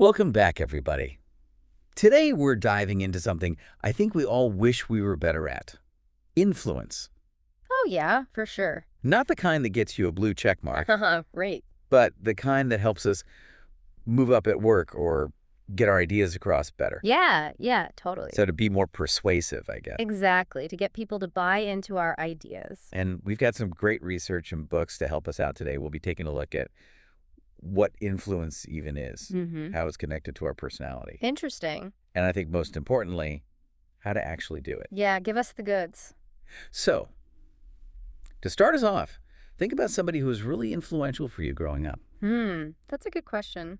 Welcome back, everybody. Today, we're diving into something I think we all wish we were better at. Influence. Oh, yeah, for sure. Not the kind that gets you a blue check mark, Right. but the kind that helps us move up at work or get our ideas across better. Yeah, totally. So to be more persuasive, I guess. Exactly, to get people to buy into our ideas. And we've got some great research and books to help us out today. We'll be taking a look at what influence even is, how it's connected to our personality. Interesting. And I think most importantly, how to actually do it. Yeah, give us the goods. So, to start us off, think about somebody who was really influential for you growing up. That's a good question.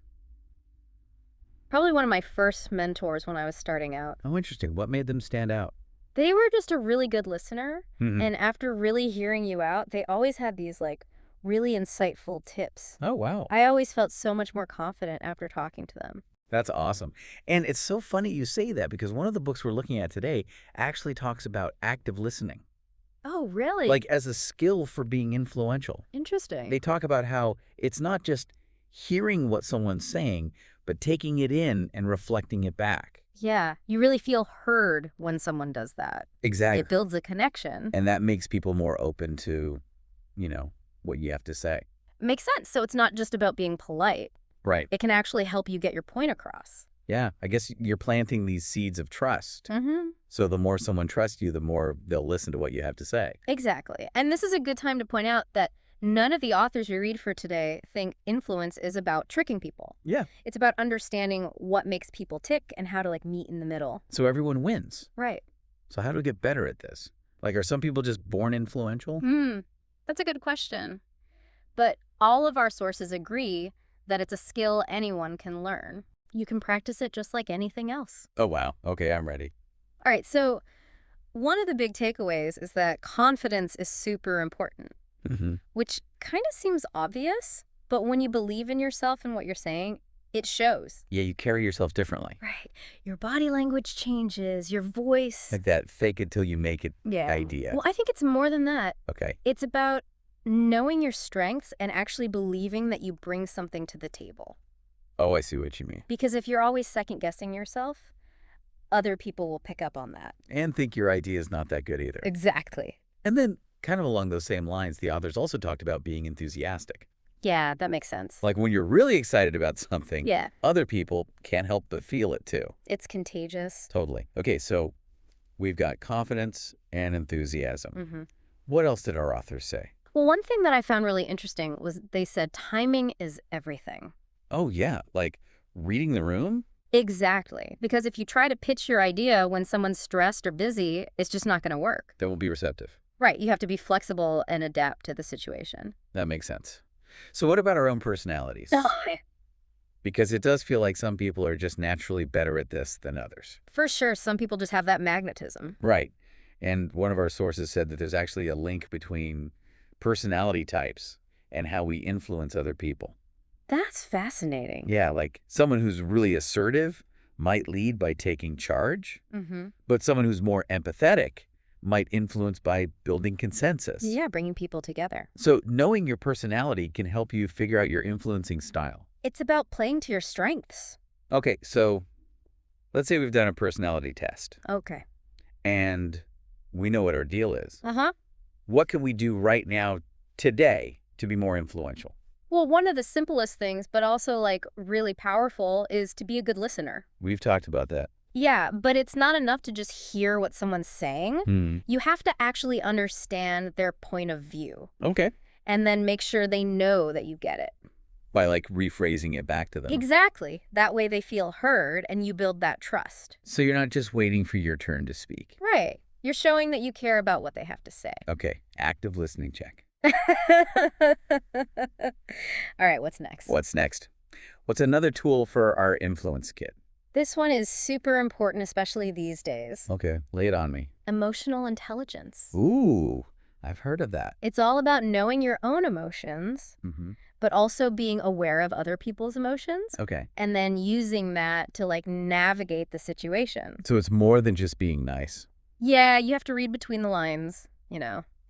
Probably one of my first mentors when I was starting out. Oh, interesting. What made them stand out? They were just a really good listener, Mhm. and after really hearing you out, they always had these, really insightful tips. Oh, wow. I always felt so much more confident after talking to them. That's awesome. And it's so funny you say that because one of the books we're looking at today actually talks about active listening, Oh, really? like as a skill for being influential. Interesting. They talk about how it's not just hearing what someone's saying, but taking it in and reflecting it back. Yeah, you really feel heard when someone does that. Exactly. It builds a connection. And that makes people more open to, what you have to say. Makes sense. So it's not just about being polite. Right. It can actually help you get your point across. Yeah, I guess you're planting these seeds of trust. Mm-hmm. So the more someone trusts you, the more they'll listen to what you have to say. Exactly. And this is a good time to point out that none of the authors we read for today think influence is about tricking people. Yeah. It's about understanding what makes people tick and how to meet in the middle. So everyone wins. Right. So how do we get better at this? Are some people just born influential? That's a good question. But all of our sources agree that it's a skill anyone can learn. You can practice it just like anything else. Oh, wow. Okay, I'm ready. All right, so one of the big takeaways is that confidence is super important, which kind of seems obvious, but when you believe in yourself and what you're saying, it shows. Yeah, you carry yourself differently. Right. Your body language changes, your voice. Like that fake it till you make it idea. Well, I think it's more than that. Okay. It's about knowing your strengths and actually believing that you bring something to the table. Oh, I see what you mean. Because if you're always second-guessing yourself, other people will pick up on that. And think your idea is not that good either. Exactly. And then, kind of along those same lines, the authors also talked about being enthusiastic. Yeah, that makes sense. Like when you're really excited about something, Yeah. other people can't help but feel it too. It's contagious. Totally. Okay, so we've got confidence and enthusiasm. What else did our authors say? Well, one thing that I found really interesting was they said timing is everything. Oh, yeah, like reading the room? Exactly. Because if you try to pitch your idea when someone's stressed or busy, it's just not going to work. They won't be receptive. Right. You have to be flexible and adapt to the situation. That makes sense. So what about our own personalities? Because it does feel like some people are just naturally better at this than others. For sure, some people just have that magnetism. Right. And one of our sources said that there's actually a link between personality types and how we influence other people. That's fascinating. Yeah, like someone who's really assertive might lead by taking charge, but someone who's more empathetic might influence by building consensus. Yeah, bringing people together. So knowing your personality can help you figure out your influencing style. It's about playing to your strengths. Okay, so let's say we've done a personality test Okay. and we know what our deal is. Uh-huh. What can we do right now, today, to be more influential? Well, one of the simplest things, but also really powerful, is to be a good listener. We've talked about that. Yeah, but it's not enough to just hear what someone's saying. You have to actually understand their point of view. Okay. And then make sure they know that you get it. By rephrasing it back to them. Exactly. That way they feel heard and you build that trust. So you're not just waiting for your turn to speak. Right. You're showing that you care about what they have to say. Okay, active listening check. All right, what's next? What's next? What's another tool for our influence kit? This one is super important, especially these days. Okay, lay it on me. Emotional intelligence. Ooh, I've heard of that. It's all about knowing your own emotions, but also being aware of other people's emotions. Okay. And then using that to navigate the situation. So it's more than just being nice. Yeah, you have to read between the lines,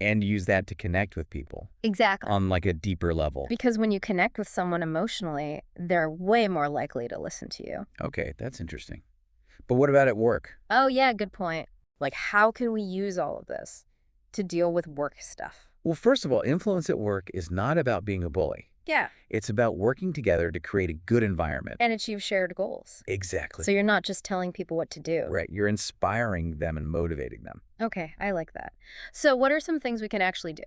And use that to connect with people Exactly. on like a deeper level. Because when you connect with someone emotionally, they're way more likely to listen to you. Okay, that's interesting. But what about at work? Oh, yeah, good point. Like, how can we use all of this to deal with work stuff? Well, first of all, influence at work is not about being a bully. Yeah. It's about working together to create a good environment. And achieve shared goals. Exactly. So you're not just telling people what to do. Right. You're inspiring them and motivating them. Okay, I like that. So what are some things we can actually do?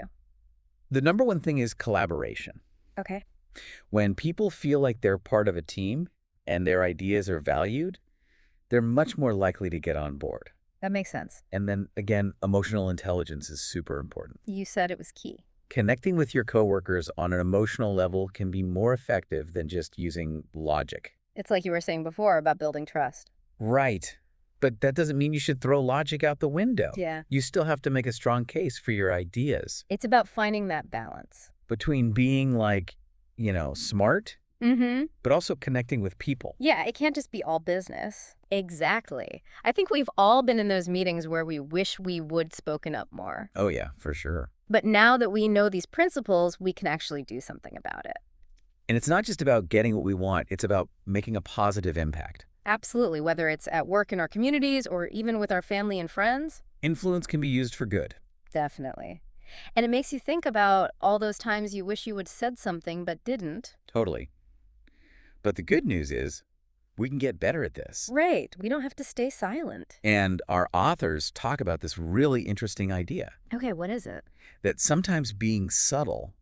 The number one thing is collaboration. Okay. When people feel like they're part of a team and their ideas are valued, they're much more likely to get on board. That makes sense. And then, again, emotional intelligence is super important. You said it was key. Connecting with your coworkers on an emotional level can be more effective than just using logic. It's like you were saying before about building trust. Right. But that doesn't mean you should throw logic out the window. Yeah. You still have to make a strong case for your ideas. It's about finding that balance. Between being like, smart, but also connecting with people. Yeah, it can't just be all business. Exactly. I think we've all been in those meetings where we wish we would spoken up more. Oh, yeah, for sure. But now that we know these principles, we can actually do something about it. And it's not just about getting what we want. It's about making a positive impact. Absolutely, whether it's at work in our communities or even with our family and friends. Influence can be used for good. Definitely. And it makes you think about all those times you wish you would said something but didn't. Totally. But the good news is we can get better at this. Right. We don't have to stay silent. And our authors talk about this really interesting idea. Okay, what is it? That sometimes being subtle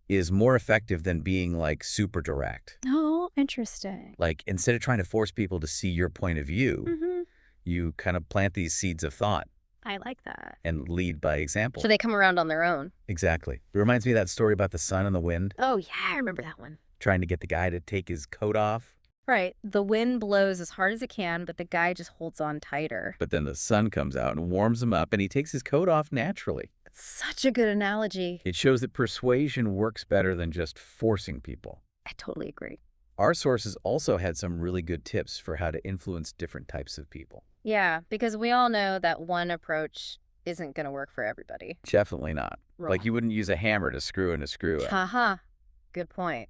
is more effective than being like super direct. Oh, interesting. Like instead of trying to force people to see your point of view, you kind of plant these seeds of thought. I like that. And lead by example. So they come around on their own. Exactly. It reminds me of that story about the sun and the wind. Oh, yeah, I remember that one. Trying to get the guy to take his coat off. Right. The wind blows as hard as it can, but the guy just holds on tighter. But then the sun comes out and warms him up, and he takes his coat off naturally. It's such a good analogy. It shows that persuasion works better than just forcing people. I totally agree. Our sources also had some really good tips for how to influence different types of people. Yeah, because we all know that one approach isn't going to work for everybody. Definitely not. Right. Like you wouldn't use a hammer to screw in a screw up. Haha. Good point.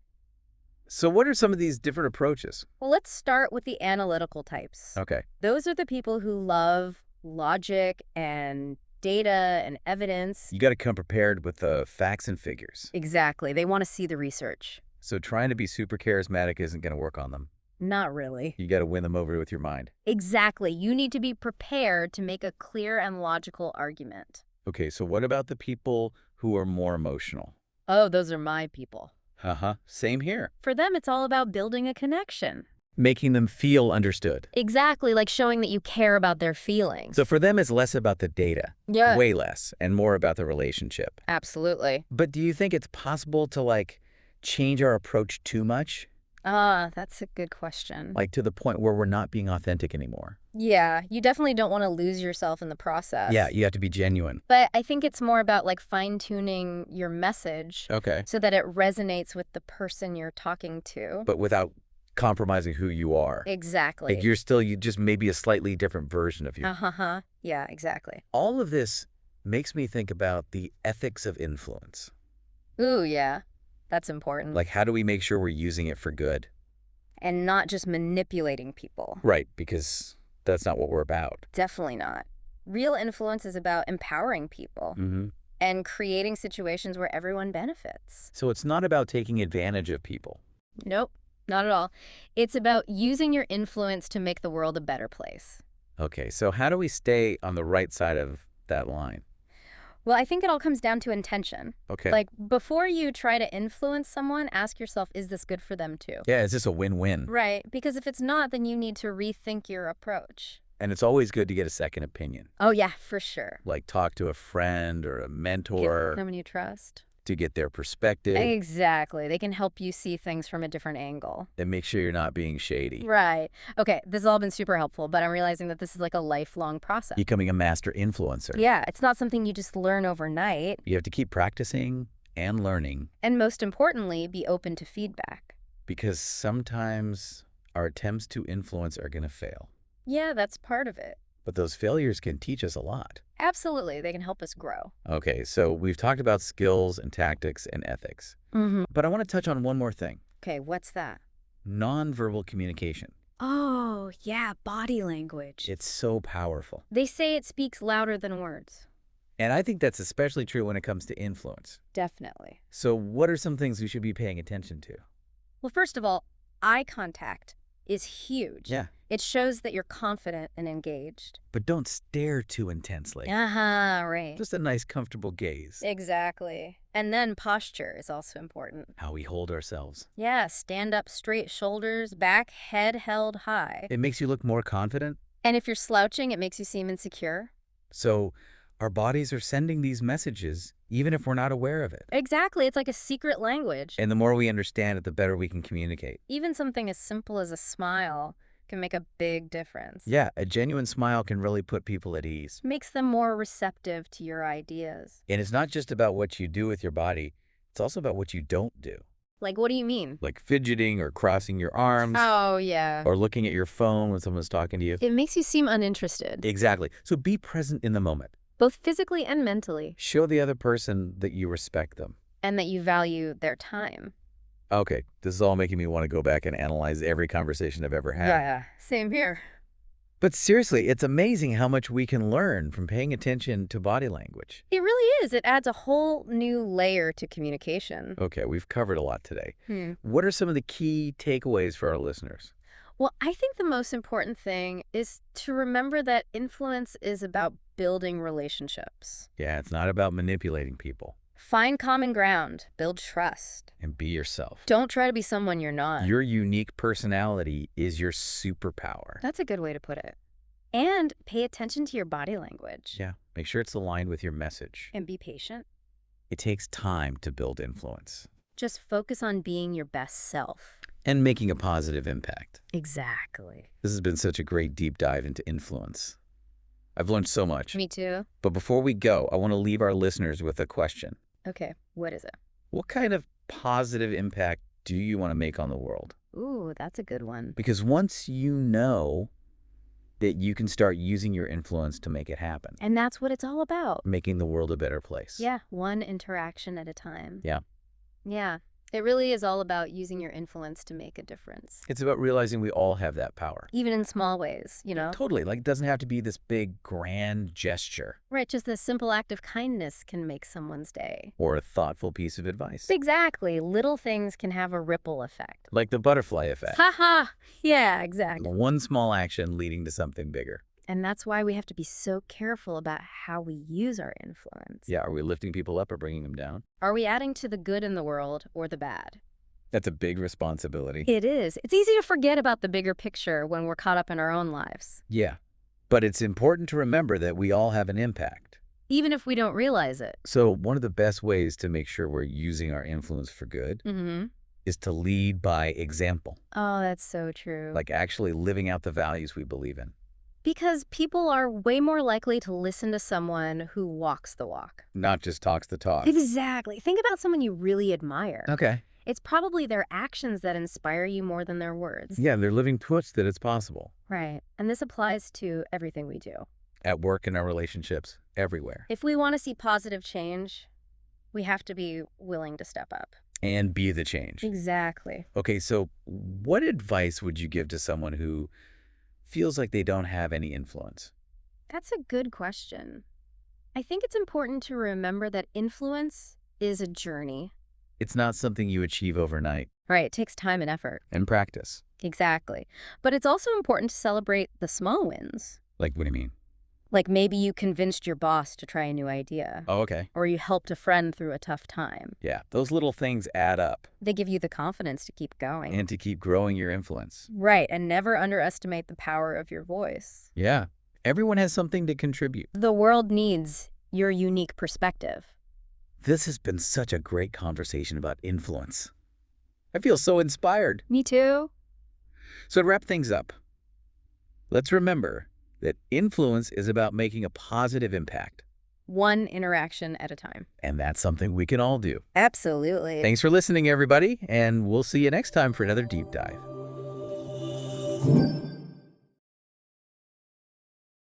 So what are some of these different approaches? Well, let's start with the analytical types. Okay. Those are the people who love logic and data and evidence. You got to come prepared with the facts and figures. Exactly. They want to see the research. So trying to be super charismatic isn't going to work on them. Not really. You got to win them over with your mind. Exactly. You need to be prepared to make a clear and logical argument. Okay, so what about the people who are more emotional? Oh, those are my people. Same here. For them, it's all about building a connection. Making them feel understood. Exactly, like showing that you care about their feelings. So for them, it's less about the data. Yeah. Way less, and more about the relationship. Absolutely. But do you think it's possible to, change our approach too much? That's a good question. Like to the point where we're not being authentic anymore? Yeah, you definitely don't want to lose yourself in the process. Yeah, you have to be genuine. But I think it's more about fine-tuning your message. Okay. So that it resonates with the person you're talking to. But without compromising who you are. Exactly. Like you just maybe a slightly different version of you. Yeah, exactly. All of this makes me think about the ethics of influence. Ooh, yeah. That's important. Like, how do we make sure we're using it for good? And not just manipulating people. Right, because that's not what we're about. Definitely not. Real influence is about empowering people and creating situations where everyone benefits. So it's not about taking advantage of people. Nope, not at all. It's about using your influence to make the world a better place. Okay, so how do we stay on the right side of that line? Well, I think it all comes down to intention. Okay. Like, before you try to influence someone, ask yourself, is this good for them too? Yeah, is this a win-win? Right, because if it's not, then you need to rethink your approach. And it's always good to get a second opinion. Oh, yeah, for sure. Like talk to a friend or a mentor. Get someone you trust. To get their perspective. Exactly. They can help you see things from a different angle. And make sure you're not being shady. Right. Okay, this has all been super helpful, but I'm realizing that this is like a lifelong process. Becoming a master influencer. Yeah, it's not something you just learn overnight. You have to keep practicing and learning. And most importantly, be open to feedback. Because sometimes our attempts to influence are going to fail. Yeah, that's part of it. But those failures can teach us a lot. Absolutely. They can help us grow. Okay, so we've talked about skills and tactics and ethics. But I want to touch on one more thing. Okay, what's that? Nonverbal communication. Oh, yeah, body language. It's so powerful. They say it speaks louder than words. And I think that's especially true when it comes to influence. Definitely. So what are some things we should be paying attention to? Well, first of all, eye contact is huge. Yeah. It shows that you're confident and engaged. But don't stare too intensely. Right. Just a nice, comfortable gaze. Exactly. And then posture is also important. How we hold ourselves. Yeah, stand up straight, shoulders back, head held high. It makes you look more confident. And if you're slouching, it makes you seem insecure. So our bodies are sending these messages even if we're not aware of it. Exactly. It's like a secret language. And the more we understand it, the better we can communicate. Even something as simple as a smile can make a big difference. Yeah, a genuine smile can really put people at ease. Makes them more receptive to your ideas. And it's not just about what you do with your body. It's also about what you don't do. Like, what do you mean? Like fidgeting or crossing your arms. Oh, yeah. Or looking at your phone when someone's talking to you. It makes you seem uninterested. Exactly. So be present in the moment. Both physically and mentally. Show the other person that you respect them. And that you value their time. Okay, this is all making me want to go back and analyze every conversation I've ever had. Yeah, same here. But seriously, it's amazing how much we can learn from paying attention to body language. It really is. It adds a whole new layer to communication. Okay, we've covered a lot today. What are some of the key takeaways for our listeners? Well, I think the most important thing is to remember that influence is about building relationships. Yeah, it's not about manipulating people. Find common ground, build trust. And be yourself. Don't try to be someone you're not. Your unique personality is your superpower. That's a good way to put it. And pay attention to your body language. Yeah, make sure it's aligned with your message. And be patient. It takes time to build influence. Just focus on being your best self. And making a positive impact. Exactly. This has been such a great deep dive into influence. I've learned so much. Me too. But before we go, I want to leave our listeners with a question. Okay, what is it? What kind of positive impact do you want to make on the world? Ooh, that's a good one. Because once you know that you can start using your influence to make it happen. And that's what it's all about. Making the world a better place. Yeah, one interaction at a time. Yeah. Yeah, it really is all about using your influence to make a difference. It's about realizing we all have that power. Even in small ways, you know? Totally. Like, it doesn't have to be this big, grand gesture. Right, just a simple act of kindness can make someone's day. Or a thoughtful piece of advice. Exactly. Little things can have a ripple effect. Like the butterfly effect. Ha! Yeah, exactly. One small action leading to something bigger. And that's why we have to be so careful about how we use our influence. Yeah, are we lifting people up or bringing them down? Are we adding to the good in the world or the bad? That's a big responsibility. It is. It's easy to forget about the bigger picture when we're caught up in our own lives. Yeah, but it's important to remember that we all have an impact. Even if we don't realize it. So one of the best ways to make sure we're using our influence for good is to lead by example. Oh, that's so true. Like actually living out the values we believe in. Because people are way more likely to listen to someone who walks the walk. Not just talks the talk. Exactly. Think about someone you really admire. Okay. It's probably their actions that inspire you more than their words. Yeah, they're living proof that it's possible. Right. And this applies to everything we do. At work, in our relationships, everywhere. If we want to see positive change, we have to be willing to step up. And be the change. Exactly. Okay, so what advice would you give to someone who feels like they don't have any influence? That's a good question. I think it's important to remember that influence is a journey. It's not something you achieve overnight. Right, it takes time and effort. And practice. Exactly. But it's also important to celebrate the small wins. Like, what do you mean? Like maybe you convinced your boss to try a new idea. Oh, okay. Or you helped a friend through a tough time. Yeah, those little things add up. They give you the confidence to keep going. And to keep growing your influence. Right, and never underestimate the power of your voice. Yeah, everyone has something to contribute. The world needs your unique perspective. This has been such a great conversation about influence. I feel so inspired. Me too. So to wrap things up, let's remember that influence is about making a positive impact. One interaction at a time. And that's something we can all do. Absolutely. Thanks for listening, everybody, and we'll see you next time for another deep dive.